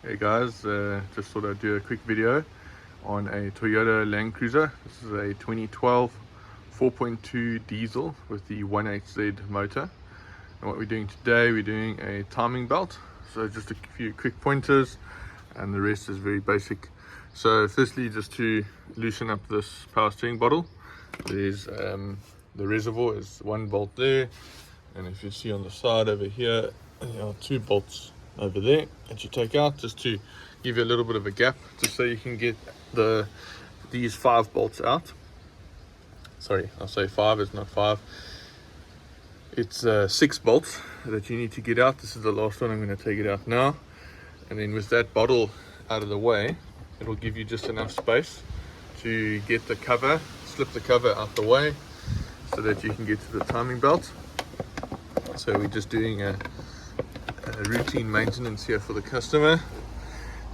Hey guys, just thought I'd do a quick video on a Toyota Landcruiser. This is a 2012 4.2 diesel with the 1.8Z motor. And what we're doing today, we're doing a timing belt. So just a few quick pointers and the rest is very basic. So firstly, just to loosen up this power steering bottle, there's the reservoir is one bolt there, and if you see on the side over here, there are two bolts over there that you take out just to give you a little bit of a gap, just so you can get these 5 bolts out. Sorry, I'll say 5, it's not 5, it's 6 bolts that you need to get out. This is the last one. I'm going to take it out now, and then with that bottle out of the way, it will give you just enough space to get the cover, slip the cover out the way so that you can get to the timing belt. So we're just doing a routine maintenance here for the customer.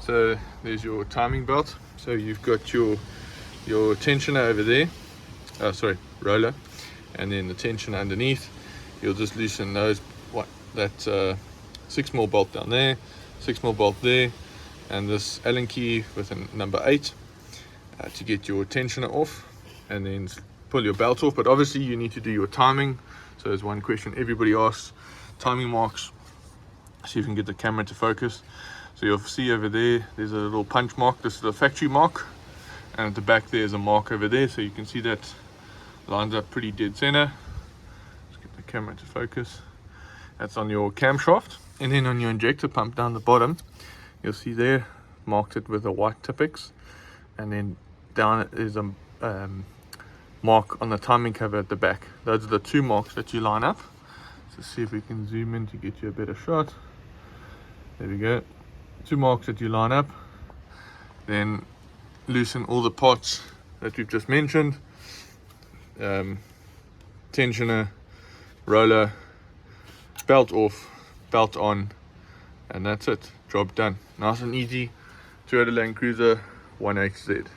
So there's your timing belt. So you've got your tensioner over there, roller, and then the tensioner underneath. You'll just loosen those, that 6 mil bolt down there, 6 mil bolt there, and this Allen key with a number 8 to get your tensioner off, and then pull your belt off. But obviously you need to do your timing. So there's one question everybody asks: timing marks. See if you can get the camera to focus. So you'll see over there, there's a little punch mark. This is a factory mark, and at the back there's a mark over there. So you can see that lines up pretty dead center. Let's get the camera to focus. That's on your camshaft, and then on your injector pump down the bottom, you'll see there marked it with a white Tipex, and then down is a mark on the timing cover at the back. Those are the 2 marks that you line up. So see if we can zoom in to get you a better shot. There we go. 2 marks that you line up. Then loosen all the parts that we've just mentioned. Tensioner, roller, belt off, belt on, and that's it. Job done. Nice and easy. Toyota Landcruiser 1.8Z.